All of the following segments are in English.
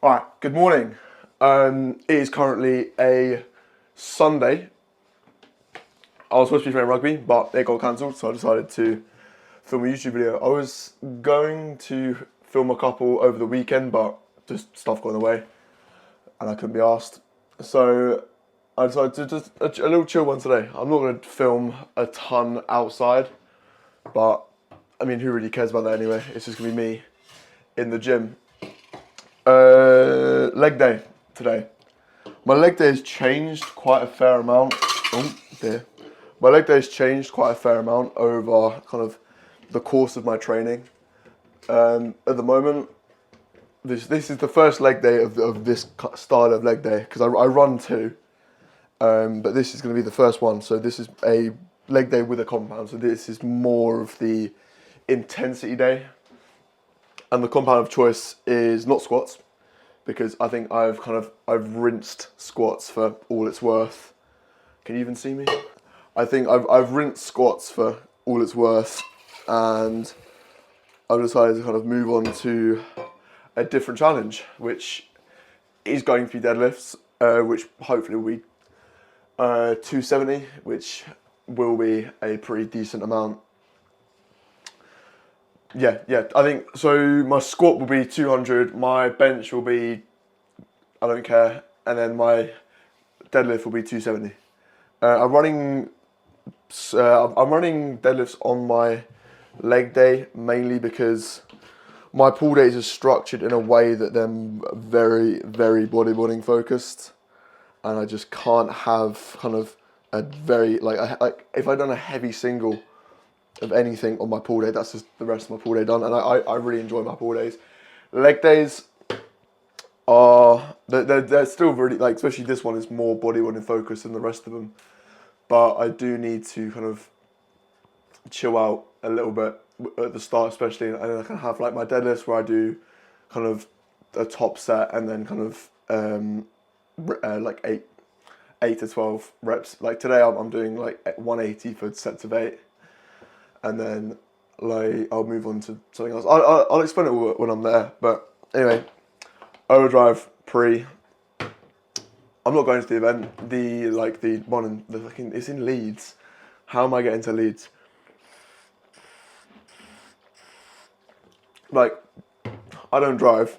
Alright, good morning. It is currently a Sunday. I was supposed to be playing rugby, but it got cancelled, so I decided to film a YouTube video. I was going to film a couple over the weekend, but just stuff got in the way, and I couldn't be asked. So I decided to just a little chill one today. I'm not going to film a ton outside, but I mean, who really cares about that anyway? It's just going to be me in the gym. Leg day today. My leg day has changed quite a fair amount. Oh dear. My leg day has changed quite a fair amount over kind of the course of my training. At the moment, this is the first leg day of this style of leg day, because I run two, but this is going to be the first one. So this is a leg day with a compound. So this is more of the intensity day. And the compound of choice is not squats, because I think I've rinsed squats for all it's worth. Can you even see me? I think I've rinsed squats for all it's worth, and I've decided to kind of move on to a different challenge, which is going to be deadlifts, which hopefully will be 270, which will be a pretty decent amount. Yeah, I think, so my squat will be 200, my bench will be, I don't care, and then my deadlift will be 270. I'm running deadlifts on my leg day, mainly because my pull days are structured in a way that they're very, very bodybuilding focused, and I just can't have kind of a very, like if I've done a heavy single of anything on my pull day, that's just the rest of my pull day done, and I really enjoy my pull days. Leg days are, they're still really, like, especially this one is more bodybuilding focused than the rest of them, but I do need to kind of chill out a little bit at the start, especially, and then I can have like my deadlifts where I do kind of a top set, and then kind of like 8 to 12 reps. Like today I'm doing like 180 for sets of 8. And then, like, I'll move on to something else. I'll explain it when I'm there. But anyway, overdrive pre. I'm not going to the event. The one in it's in Leeds. How am I getting to Leeds? Like, I don't drive.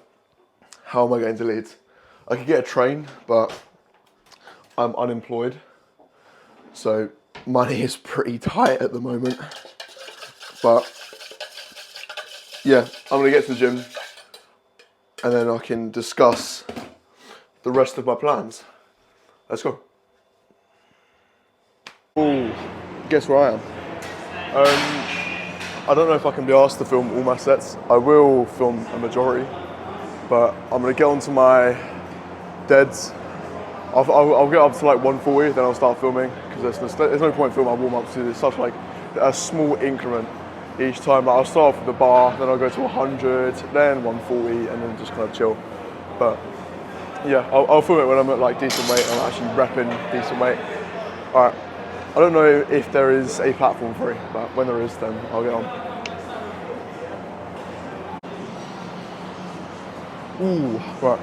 How am I getting to Leeds? I could get a train, but I'm unemployed, so money is pretty tight at the moment. But yeah, I'm gonna get to the gym, and then I can discuss the rest of my plans. Let's go. Oh, guess where I am? I don't know if I can be asked to film all my sets. I will film a majority, but I'm gonna get onto my deads. I'll get up to like 140, then I'll start filming, because there's no point filming my warm-ups. It's such like a small increment each time. Like, I'll start off with the bar, then I'll go to 100, then 140, and then just kind of chill. But yeah, I'll film it when I'm at like decent weight, and I'm actually repping decent weight. Alright, I don't know if there is a platform free, but when there is, then I'll get on. Ooh, right.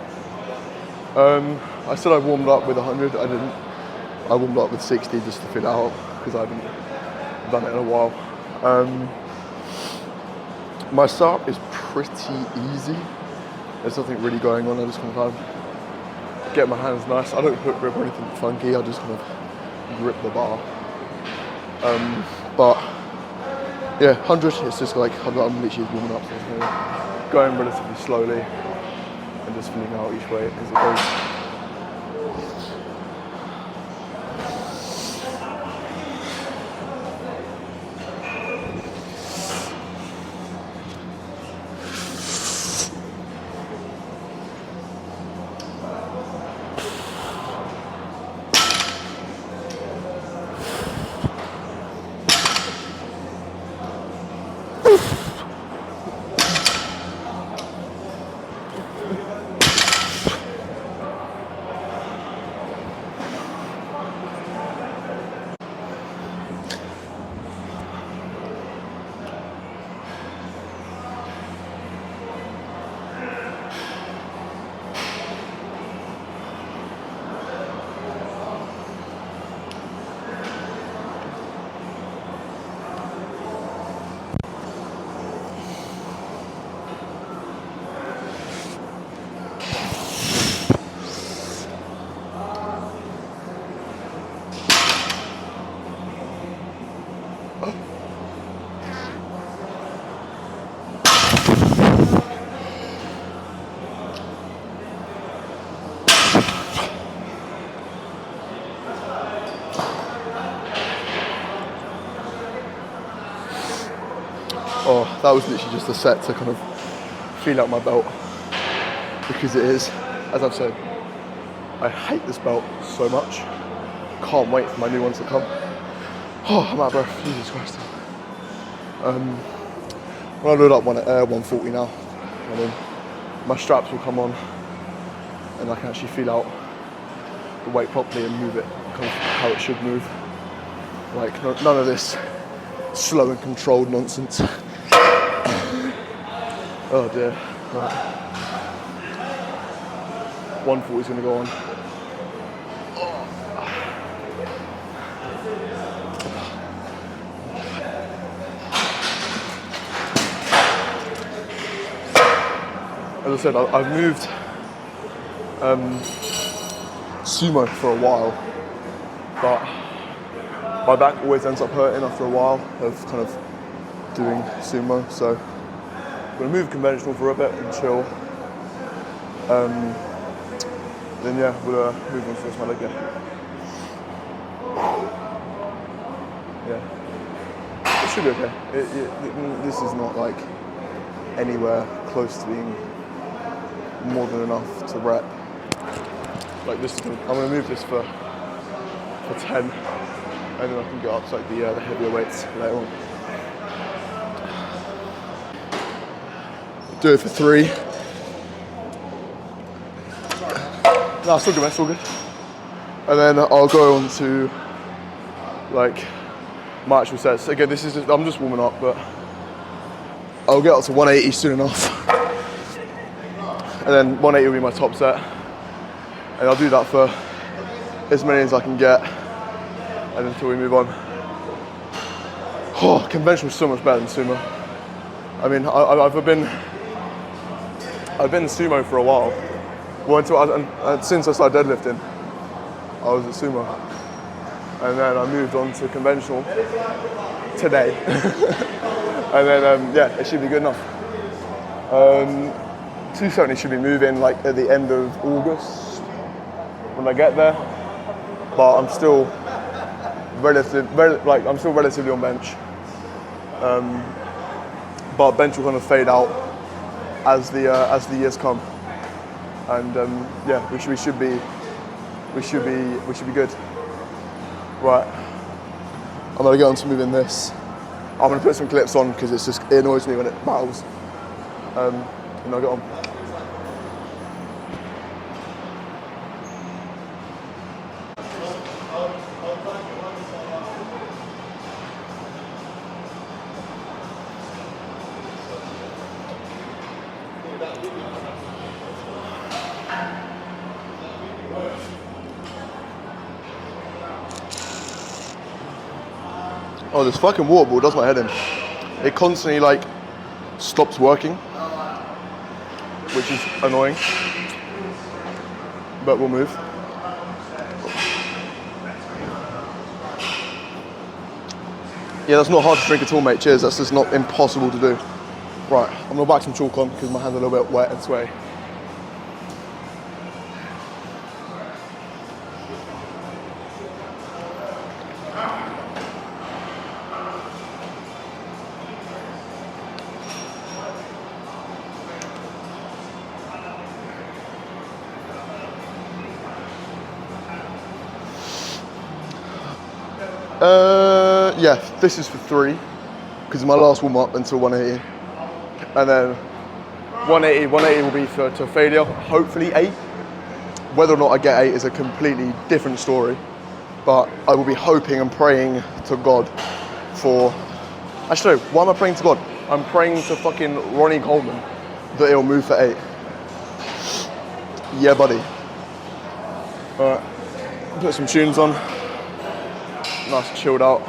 I said I warmed up with 100, I didn't. I warmed up with 60 just to fill it out, because I haven't done it in a while. My setup is pretty easy. There's nothing really going on. I just kind of get my hands nice. I don't hook grip or anything funky. I just kind of grip the bar. But yeah, 100. It's just like I'm literally warming up, so going relatively slowly and just filling out each weight as it goes. that was literally just a set to kind of feel out my belt, because it is, as I've said, I hate this belt so much. Can't wait for my new ones to come. Oh, I'm out of breath, Jesus Christ. When I load up 140 now, and then my straps will come on and I can actually feel out the weight properly and move it kind of how it should move. Like none of this slow and controlled nonsense. Oh dear. Right. 140 is going to go on. As I said, I've moved sumo for a while, but my back always ends up hurting after a while of kind of doing sumo, so I'm going to move conventional for a bit and chill. Then yeah, we'll move on to my leg day. Yeah, it should be okay. This is not like anywhere close to being more than enough to rep. Like this, I'm going to move this for 10, and then I can get up to like the heavier weights later on. Do it for 3. No, it's all good, man, it's all good. And then I'll go on to like my actual sets. Again, this is I'm just warming up, but I'll get up to 180 soon enough. And then 180 will be my top set. And I'll do that for as many as I can get, and until we move on. Oh, conventional is so much better than sumo. I mean, I've been sumo for a while. And since I started deadlifting, I was at sumo. And then I moved on to conventional today. And then, yeah, it should be good enough. 270 should be moving like at the end of August when I get there. But I'm still relatively on bench. But bench will kind of fade out as the years come. And yeah, we should be good. Right, I'm gonna get on to moving this. I'm gonna put some clips on because it annoys me when it battles. And I'll get on. Oh, this fucking water ball does my head in. It constantly like stops working, which is annoying, but we'll move. Yeah, that's not hard to drink at all, mate. Cheers, that's just not impossible to do. Right, I'm gonna whack some chalk on because my hands are a little bit wet and sweaty. Yeah, this is for 3 because it's my last warm up until 180, and then 180 will be to failure. Hopefully 8. Whether or not I get 8 is a completely different story, but I will be hoping and praying to God for. Actually, no, why am I praying to God? I'm praying to fucking Ronnie Coleman that it'll move for 8. Yeah, buddy. All right, put some tunes on. Nice, chilled out.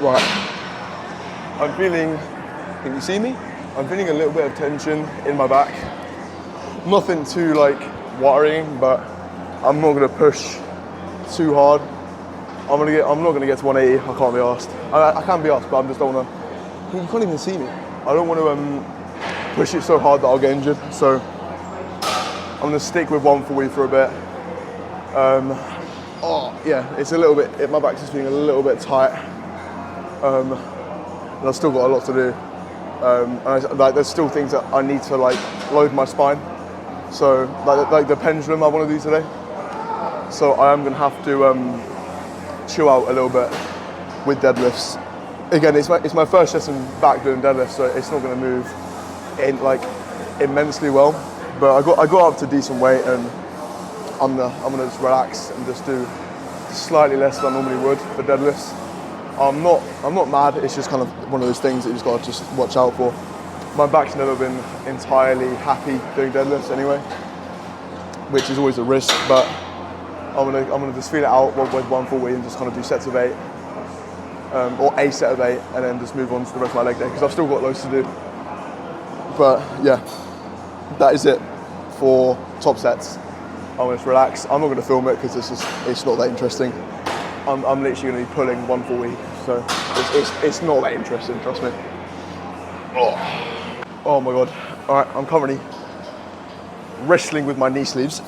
Right. I'm feeling, can you see me? I'm feeling a little bit of tension in my back. Nothing too like worrying, but I'm not gonna push too hard. I'm not gonna get to 180. I can't be asked. I can be asked, but I just don't wanna. You can't even see me. I don't want to push it so hard that I'll get injured. So I'm gonna stick with 140 for a bit. Yeah, it's a little bit. My back's just feeling a little bit tight. And I've still got a lot to do. There's still things that I need to like load my spine. So like the pendulum I want to do today. So I am gonna have to chill out a little bit with deadlifts. Again, it's my first session back doing deadlifts, so it's not gonna move in like immensely well. But I got up to decent weight, and I'm gonna just relax and just do slightly less than I normally would for deadlifts. I'm not mad. It's just kind of one of those things that you just gotta just watch out for. My back's never been entirely happy doing deadlifts anyway, which is always a risk. But I'm gonna just feel it out with 140 and just kind of do sets of 8, or a set of 8, and then just move on to the rest of my leg day because I've still got loads to do. But yeah, that is it for top sets. I'm gonna just relax. I'm not gonna film it because it's not that interesting. I'm literally gonna be pulling 140, so it's not that interesting, trust me. Oh my god. All right, I'm currently wrestling with my knee sleeves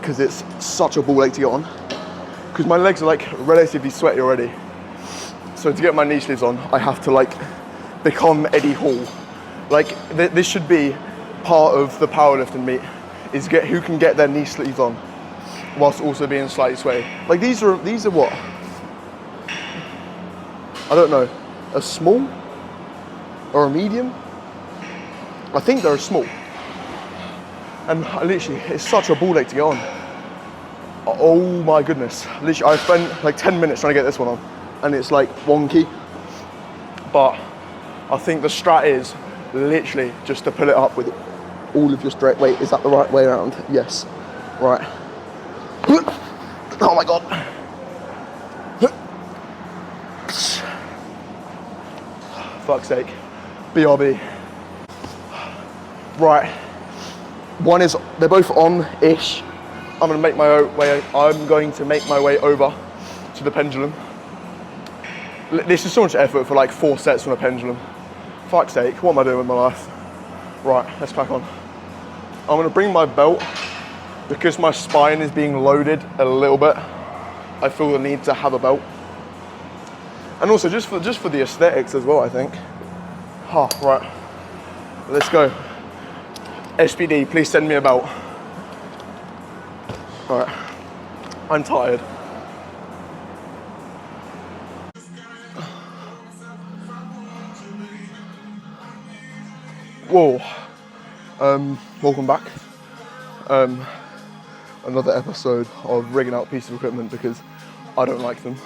because it's such a ball ache to get on. Because my legs are like relatively sweaty already. So to get my knee sleeves on, I have to like become Eddie Hall. Like this should be part of the powerlifting meet, is get who can get their knee sleeves on whilst also being slightly sweaty. Like these are what? I don't know, a small or a medium? I think they're a small. And literally, it's such a ball ache to get on. Oh my goodness. Literally, I spent like 10 minutes trying to get this one on, and it's like wonky. But I think the strat is literally just to pull it up with all of your straight. Wait, is that the right way around? Yes. Right. Oh my god. Fuck's sake. BRB. Right. One is, they're both on-ish. I'm going to make my way over to the pendulum. This is so much effort for like 4 sets on a pendulum. Fuck's sake, what am I doing with my life? Right, let's crack on. I'm going to bring my belt because my spine is being loaded a little bit. I feel the need to have a belt. And also just for the aesthetics as well, I think. Right, let's go. SPD, please send me a belt. All right, I'm tired. Whoa, welcome back. Another episode of rigging out pieces of equipment because I don't like them.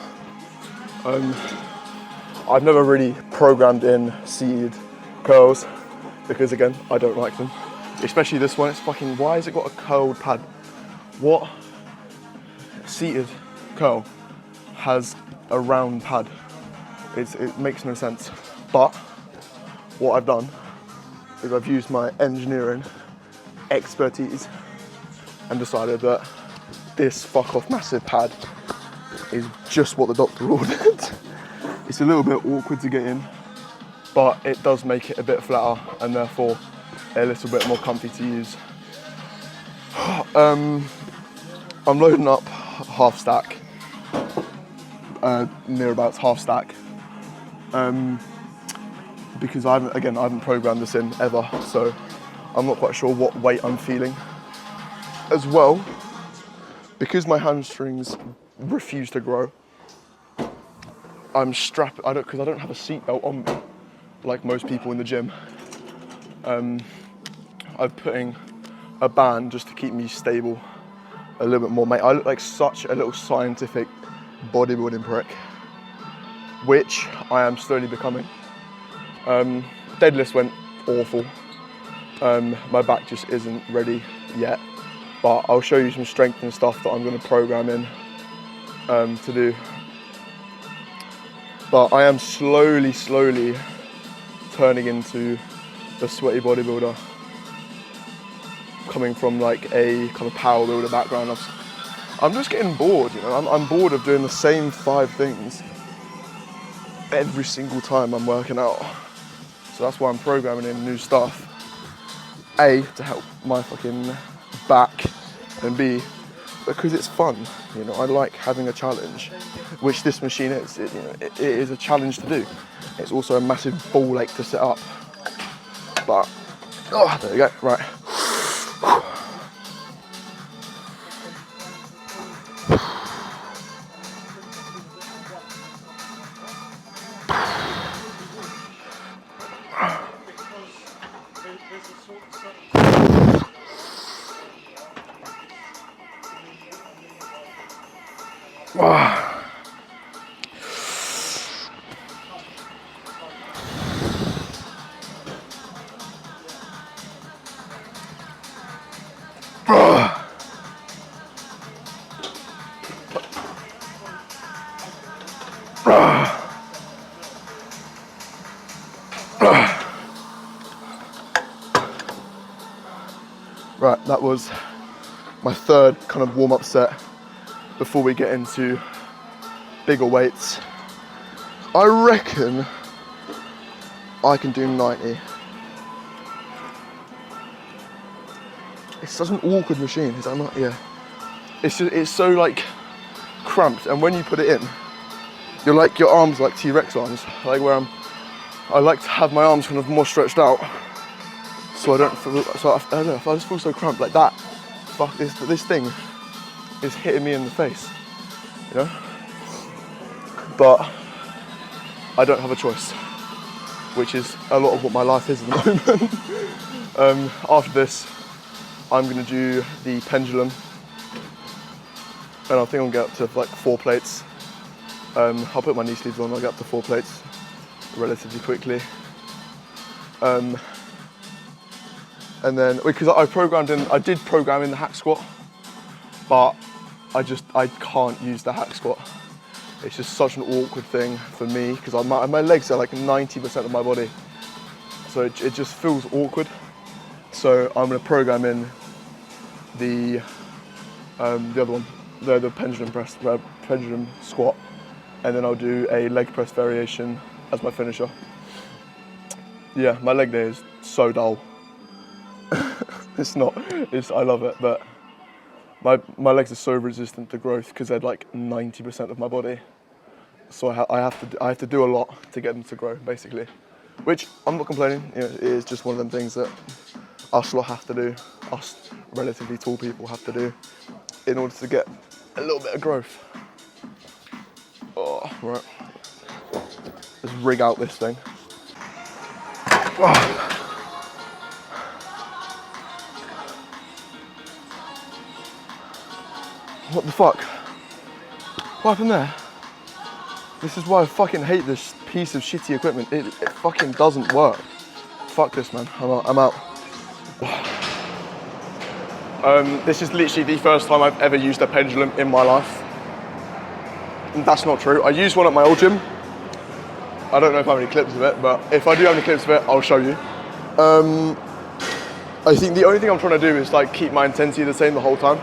I've never really programmed in seated curls because again, I don't like them. Especially this one, it's fucking, why has it got a curled pad? What seated curl has a round pad? It makes no sense. But what I've done is I've used my engineering expertise and decided that this fuck off massive pad is just what the doctor ordered. It's a little bit awkward to get in, but it does make it a bit flatter and therefore a little bit more comfy to use. I'm loading up half stack, near about half stack, because I haven't programmed this in ever, so I'm not quite sure what weight I'm feeling. As well, because my hamstrings refuse to grow, I'm strapped, because I don't have a seatbelt on me, like most people in the gym. I'm putting a band just to keep me stable a little bit more. Mate, I look like such a little scientific bodybuilding prick, which I am slowly becoming. Deadlifts went awful. My back just isn't ready yet, but I'll show you some strength and stuff that I'm going to program in to do. But I am slowly turning into the sweaty bodybuilder, coming from like a kind of power builder background. I'm just getting bored, you know. I'm bored of doing the same 5 things every single time I'm working out. So that's why I'm programming in new stuff. A, to help my fucking back, and B, because it's fun. You know, I like having a challenge, which this machine is. It is a challenge to do. It's also a massive ball ache to set up. But, oh, there we go, right. Right, that was my 3rd kind of warm-up set before we get into bigger weights. I reckon I can do 90. It's such an awkward machine, is that not? Yeah. It's so like cramped, and when you put it in, you're like, your arms like T-Rex arms, like where I like to have my arms kind of more stretched out, so I don't feel, I don't know, if I just feel so cramped like that, fuck, this thing is hitting me in the face, you know? But I don't have a choice, which is a lot of what my life is at the moment. After this, I'm gonna do the pendulum, and I think I'll get up to like 4 plates. I'll put my knee sleeves on, I'll get up to 4 plates relatively quickly. And then, because I did program in the hack squat, but I can't use the hack squat. It's just such an awkward thing for me, because my legs are like 90% of my body. So it just feels awkward. So I'm gonna program in the other one, the pendulum press, pendulum squat, and then I'll do a leg press variation as my finisher. Yeah, my leg day is so dull. I love it, but my legs are so resistant to growth because they're like 90% of my body. So I have to do a lot to get them to grow, basically. Which I'm not complaining. You know, it is just one of them things that us lot have to do. Us relatively tall people have to do in order to get a little bit of growth. Oh, right. Let's rig out this thing. Oh. What the fuck? What happened there? This is why I fucking hate this piece of shitty equipment. It fucking doesn't work. Fuck this, man. I'm out. This is literally the first time I've ever used a pendulum in my life. And that's not true. I used one at my old gym. I don't know if I have any clips of it, but if I do have any clips of it, I'll show you. I think the only thing I'm trying to do is like keep my intensity the same the whole time.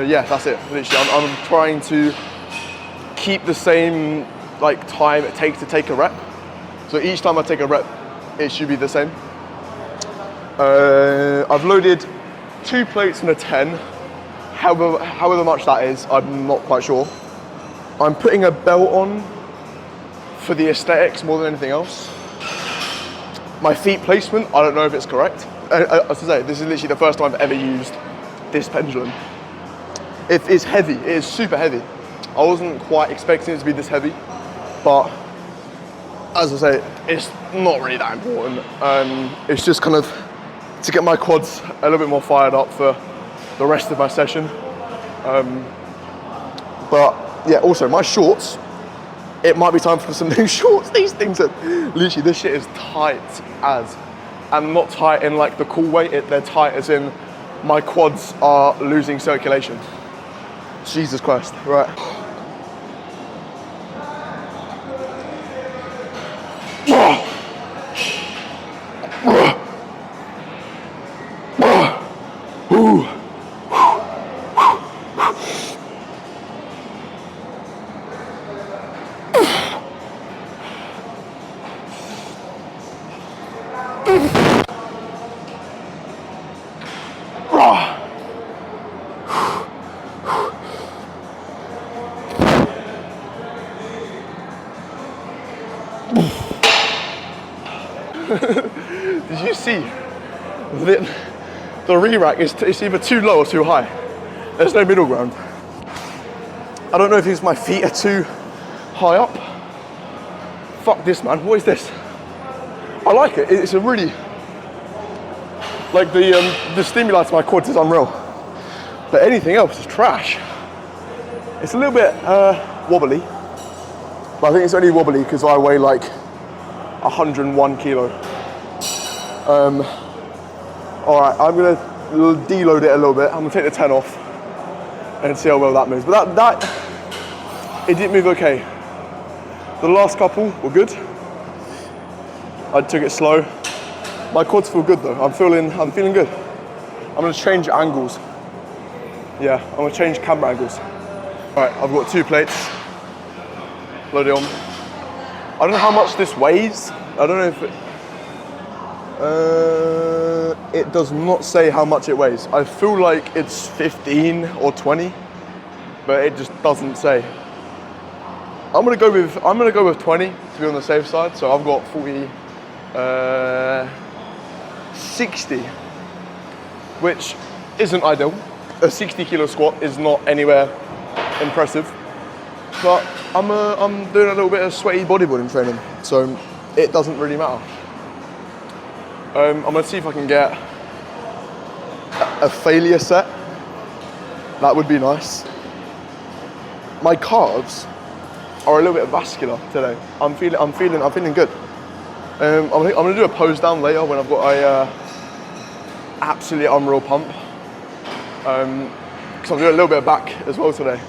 Yeah, that's it. Literally, I'm trying to keep the same like time it takes to take a rep. So each time I take a rep, it should be the same. I've loaded 2 plates and a 10. However much that is, I'm not quite sure. I'm putting a belt on for the aesthetics more than anything else. My feet placement, I don't know if it's correct. As I say, this is literally the first time I've ever used this pendulum. It is heavy, it is super heavy. I wasn't quite expecting it to be this heavy, but as I say, it's not really that important. It's just kind of to get my quads a little bit more fired up for the rest of my session. But yeah, also my shorts, it might be time for some new shorts. These things are, literally this shit is tight as, and not tight in like the cool way, they're tight as in my quads are losing circulation. Jesus Christ, right. Did you see? The re-rack is it's either too low or too high. There's no middle ground. I don't know if it's my feet are too high up. Fuck this, man. What is this? I like it. It's a really, like the stimuli to my quads is unreal. But anything else is trash. It's a little bit wobbly. But I think it's only wobbly because I weigh like 101 kilo. All right, I'm gonna deload it a little bit. I'm gonna take the 10 off and see how well that moves. But that it did move okay. The last couple were good. I took it slow. My quads feel good though. I'm feeling good. I'm gonna change angles. Yeah, I'm gonna change camera angles. All right, I've got 2 plates. Load it on. I don't know how much this weighs. I don't know if it does not say how much it weighs. I feel like it's 15 or 20, but it just doesn't say. I'm gonna go with 20 to be on the safe side. So I've got 60, which isn't ideal. A 60 kilo squat is not anywhere impressive, but I'm doing a little bit of sweaty bodybuilding training, so it doesn't really matter. I'm gonna see if I can get a failure set. That would be nice. My calves are a little bit vascular today. I'm feeling good. I'm gonna do a pose down later when I've got a absolutely unreal pump. Because I'm doing a little bit of back as well today.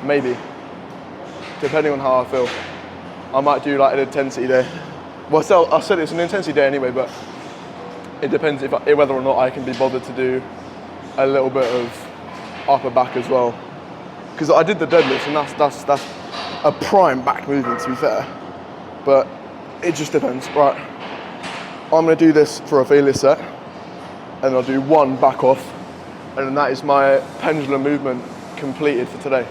Maybe, depending on how I feel. I might do like an intensity day. Well, I said it's an intensity day anyway, but it depends whether or not I can be bothered to do a little bit of upper back as well. Because I did the deadlift, and that's a prime back movement, to be fair. But it just depends. Right, I'm gonna do this for a failure set, and I'll do 1 back off, and then that is my pendulum movement completed for today.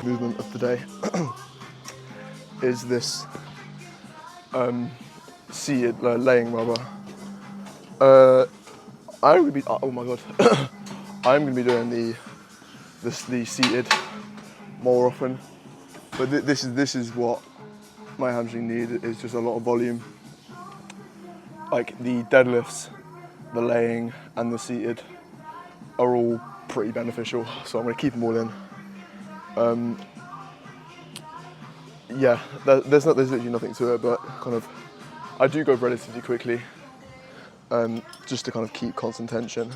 Movement of the day is this seated laying rubber. I'm gonna be oh my god, I'm gonna be doing the seated more often. But this is what my hamstring need, is just a lot of volume. Like the deadlifts, the laying, and the seated are all pretty beneficial. So I'm gonna keep them all in. Yeah, there's literally nothing to it, but kind of, I do go relatively quickly, just to kind of keep constant tension.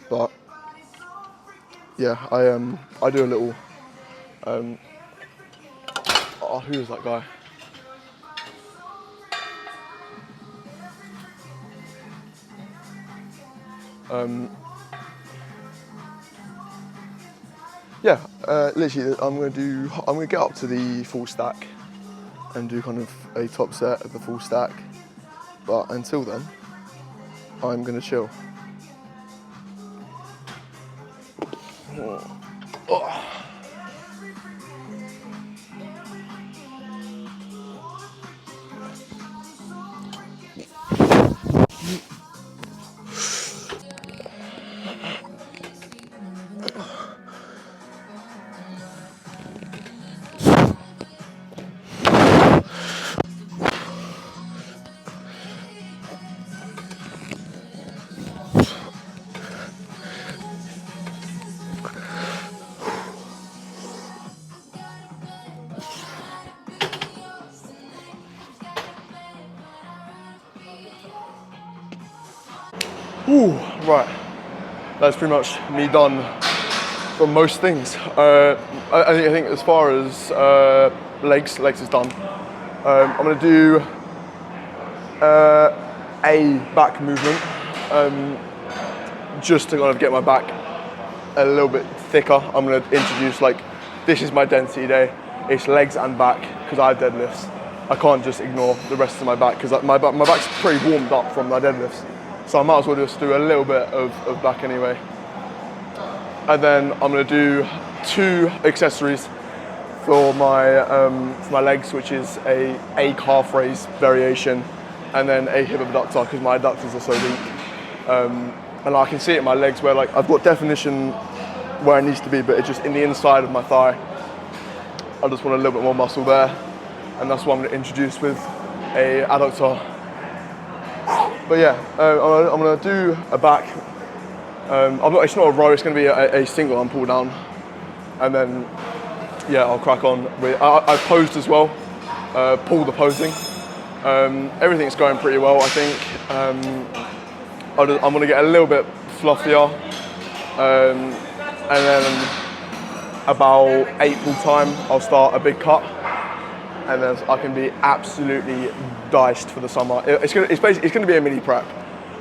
But yeah, I do a little. Oh, who is that guy? Yeah, literally, I'm gonna get up to the full stack and do kind of a top set of the full stack. But until then, I'm gonna chill. Oh. that's pretty much me done for most things. I think as far as legs is done. I'm going to do a back movement just to kind of get my back a little bit thicker. I'm going to introduce, like, this is my density day. It's legs and back because I have deadlifts. I can't just ignore the rest of my back because my back's pretty warmed up from my deadlifts. So I might as well just do a little bit of back anyway. And then I'm going to do 2 accessories for my legs, which is a calf raise variation and then a hip abductor because my adductors are so weak. And I can see it in my legs where, like, I've got definition where it needs to be, but it's just in the inside of my thigh. I just want a little bit more muscle there, and that's what I'm going to introduce with a adductor. But yeah, I'm going to do a back. It's not a row, it's going to be a single arm pull down. And then, yeah, I'll crack on with, I posed as well, pull the posing. Everything's going pretty well, I think. I'm going to get a little bit fluffier. And then about April time, I'll start a big cut. And then I can be absolutely diced for the summer. It's going to be a mini prep.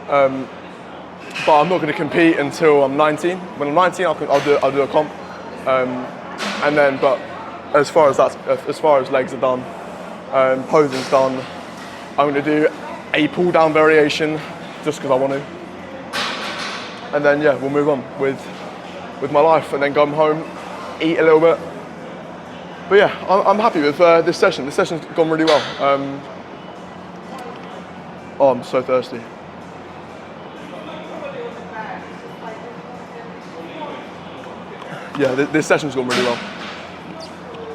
But I'm not going to compete until I'm 19. When I'm 19, I'll do a comp. And then, but as far as legs are done, posing's done, I'm going to do a pull down variation just because I want to. And then, yeah, we'll move on with my life and then come home, eat a little bit. But yeah, I'm happy with this session. This session's gone really well. Oh, I'm so thirsty. Yeah, this session's gone really well.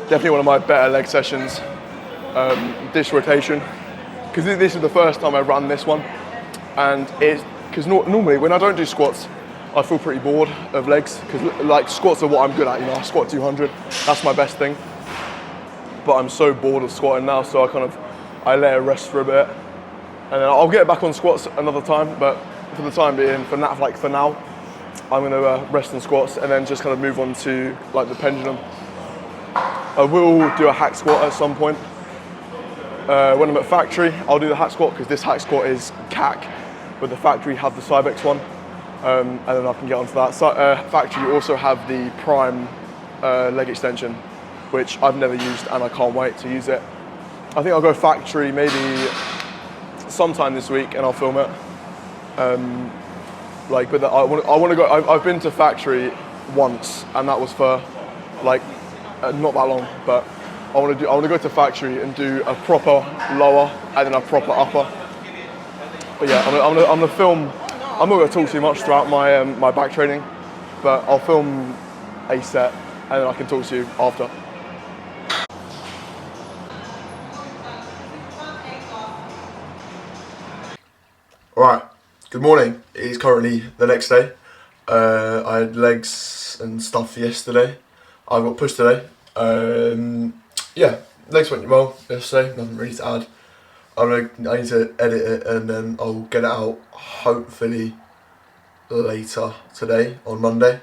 Definitely one of my better leg sessions. This rotation, because this is the first time I've run this one, and because normally when I don't do squats, I feel pretty bored of legs, because like squats are what I'm good at. You know, I squat 200, that's my best thing. But I'm so bored of squatting now, so I let it rest for a bit, and then I'll get back on squats another time. But for the time being, for now, I'm going to rest on squats and then just kind of move on to like the pendulum. I will do a hack squat at some point. When I'm at factory, I'll do the hack squat because this hack squat is CAC, but the factory have the Cybex one, and then I can get onto that. So, factory also have the Prime leg extension, which I've never used and I can't wait to use it. I think I'll go factory maybe sometime this week and I'll film it. But I want to go. I've been to factory once and that was for like not that long, but I want to go to factory and do a proper lower and then a proper upper. But yeah, I'm gonna film. I'm not going to talk too much throughout my back training, but I'll film a set and then I can talk to you after. Alright, good morning. It is currently the next day. I had legs and stuff yesterday. I got pushed today. Yeah, legs went well yesterday, nothing really to add. I need to edit it and then I'll get it out hopefully later today on Monday.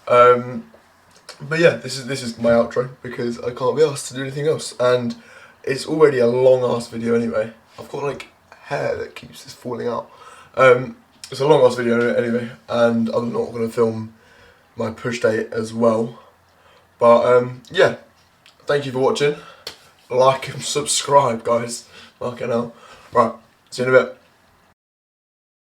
But yeah, this is my outro because I can't be asked to do anything else, and it's already a long ass video anyway. I've got like hair that keeps just falling out. It's a long ass video anyway, and I'm not going to film my push day as well. But yeah, thank you for watching. Like and subscribe, guys. Fucking hell. Right, see you in a bit.